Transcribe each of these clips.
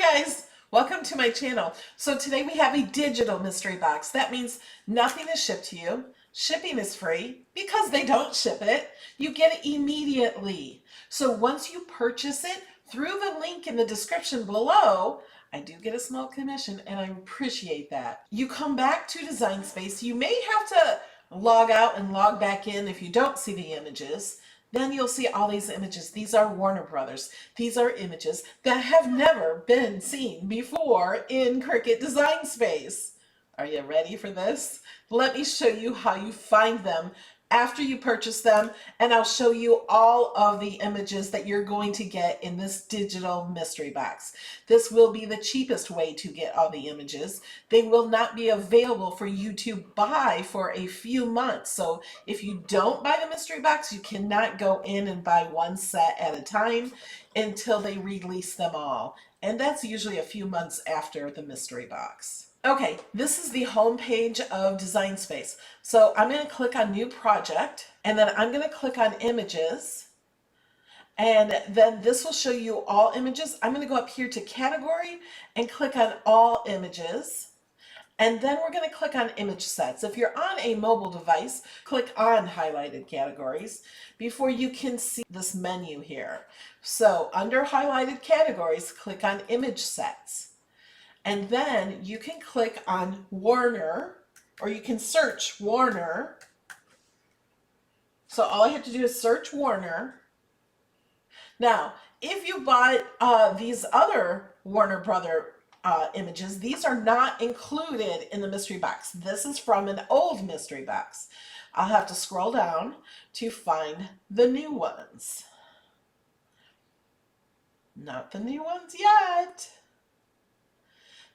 Hi guys, welcome to my channel. So today we have a digital mystery box. That means nothing is shipped to you. Shipping is free because they don't ship it. You get it immediately. So once you purchase it through the link in the description below, I do get a small commission and I appreciate that. You come back to Design Space. You may have to log out and log back in if you don't see the images. Then you'll see all these images. These are Warner Brothers. These are images that have never been seen before in Cricut Design Space. Are you ready for this? Let me show you how you find them after you purchase them, and I'll show you all of the images that you're going to get in this digital mystery box. This will be the cheapest way to get all the images. They will not be available for you to buy for a few months. So if you don't buy the mystery box, you cannot go in and buy one set at a time until they release them all. And that's usually a few months after the mystery box. Okay, this is the home page of Design Space. So I'm going to click on New Project, and then I'm going to click on Images, and then this will show you all images. I'm going to go up here to Category and click on All Images, and then we're going to click on Image Sets. If you're on a mobile device, click on Highlighted Categories before you can see this menu here. So under Highlighted Categories, click on Image Sets. And then you can click on Warner, or you can search Warner. So all I have to do is search Warner. Now, if you buy these other Warner Brother images, these are not included in the mystery box. This is from an old mystery box. I'll have to scroll down to find the new ones. Not the new ones yet.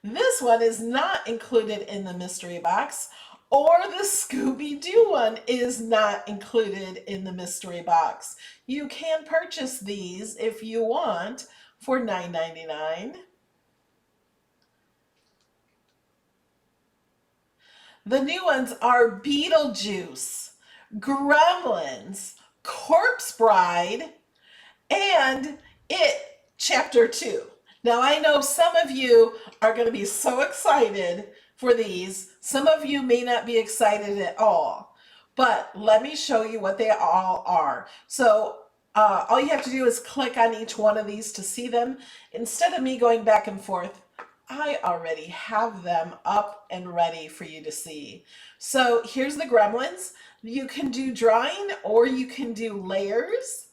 This one is not included in the mystery box, or the Scooby-Doo one is not included in the mystery box. You can purchase these if you want for $9.99. The new ones are Beetlejuice, Gremlins, Corpse Bride, and It Chapter 2. Now, I know some of you are going to be so excited for these. Some of you may not be excited at all, but let me show you what they all are. So all you have to do is click on each one of these to see them. Instead of me going back and forth, I already have them up and ready for you to see. So here's the Gremlins. You can do drawing or you can do layers.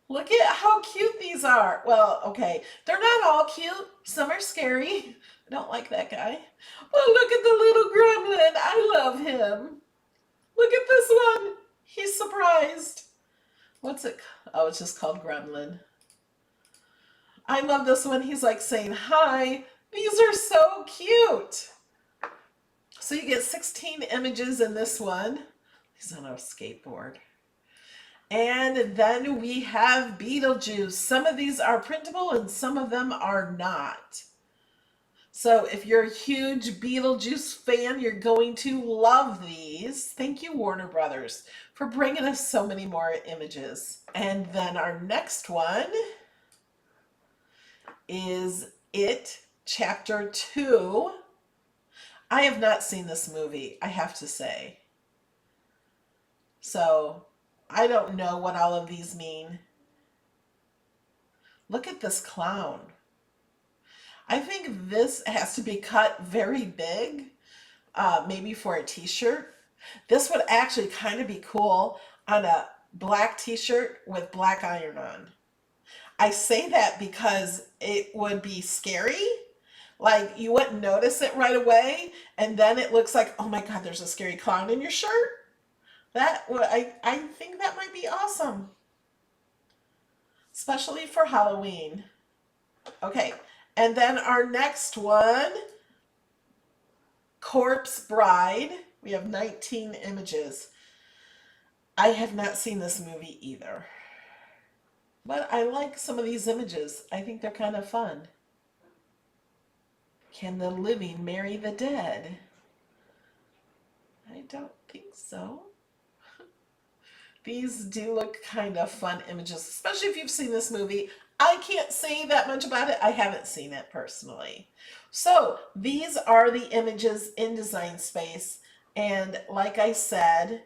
Look at how cute these are. Well, okay, they're not all cute. Some are scary. I don't like that guy. Well, look at the little gremlin. I love him. Look at this one. He's surprised. What's it? Oh, it's just called Gremlin. I love this one. He's like saying hi. These are so cute. So you get 16 images in this one. He's on a skateboard. And then we have Beetlejuice. Some of these are printable and some of them are not. So if you're a huge Beetlejuice fan, you're going to love these. Thank you, Warner Brothers, for bringing us so many more images. And then our next one is It Chapter 2. I have not seen this movie, I have to say. So I don't know what all of these mean. Look at this clown. I think this has to be cut very big, maybe for a t-shirt. This would actually kind of be cool on a black t-shirt with black iron on. I say that because it would be scary. Like you wouldn't notice it right away, and then it looks like, oh my God, there's a scary clown in your shirt. I think that might be awesome, especially for Halloween. Okay, and then our next one, Corpse Bride. We have 19 images. I have not seen this movie either, but I like some of these images. I think they're kind of fun. Can the living marry the dead? I don't think so. These do look kind of fun images, especially if you've seen this movie. I can't say that much about it. I haven't seen it personally. So these are the images in Design Space. And like I said,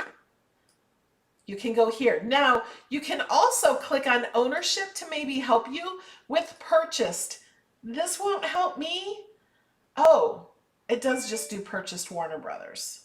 you can go here. Now, you can also click on ownership to maybe help you with purchased. This won't help me. Oh, it does just do purchased Warner Brothers.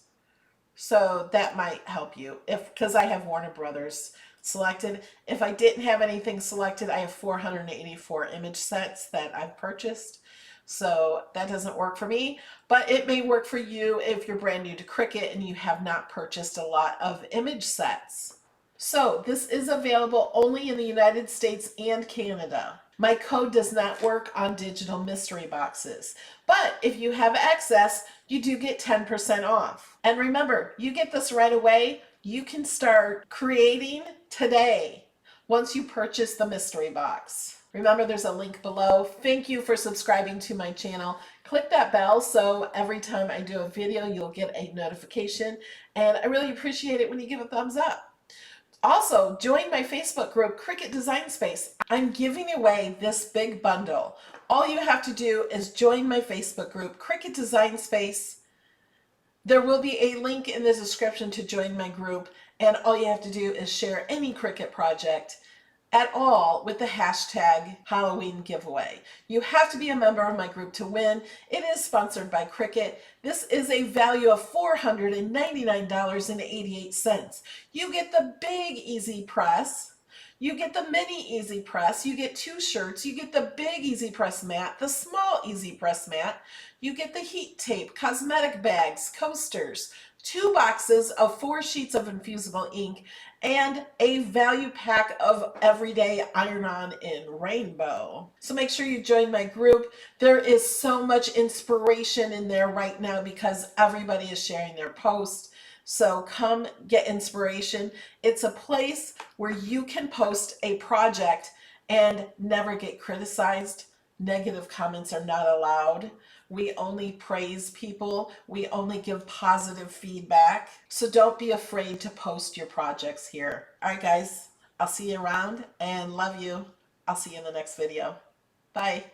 So that might help you because I have Warner Brothers selected. If I didn't have anything selected, I have 484 image sets that I've purchased. So that doesn't work for me, but it may work for you if you're brand new to Cricut and you have not purchased a lot of image sets. So this is available only in the United States and Canada. My code does not work on digital mystery boxes, but if you have access, you do get 10% off. And remember, you get this right away. You can start creating today once you purchase the mystery box. Remember, there's a link below. Thank you for subscribing to my channel. Click that bell so every time I do a video, you'll get a notification. And I really appreciate it when you give a thumbs up. Also, join my Facebook group, Cricut Design Space. I'm giving away this big bundle. All you have to do is join my Facebook group, Cricut Design Space. There will be a link in the description to join my group, and all you have to do is share any Cricut project at all with the hashtag Halloween giveaway. You have to be a member of my group to win. It is sponsored by Cricut. This is a value of $499.88. You get the big Easy Press. You get the mini Easy Press. You get 2 shirts. You get the big Easy Press mat, the small Easy Press mat. You get the heat tape, cosmetic bags, coasters, 2 boxes of 4 sheets of infusible ink, and a value pack of everyday iron-on in rainbow. So make sure you join my group. There is so much inspiration in there right now because everybody is sharing their posts. So come get inspiration. It's a place where you can post a project and never get criticized. Negative comments are not allowed. We only praise people. We only give positive feedback. So don't be afraid to post your projects here. All right, guys, I'll see you around and love you. I'll see you in the next video. Bye.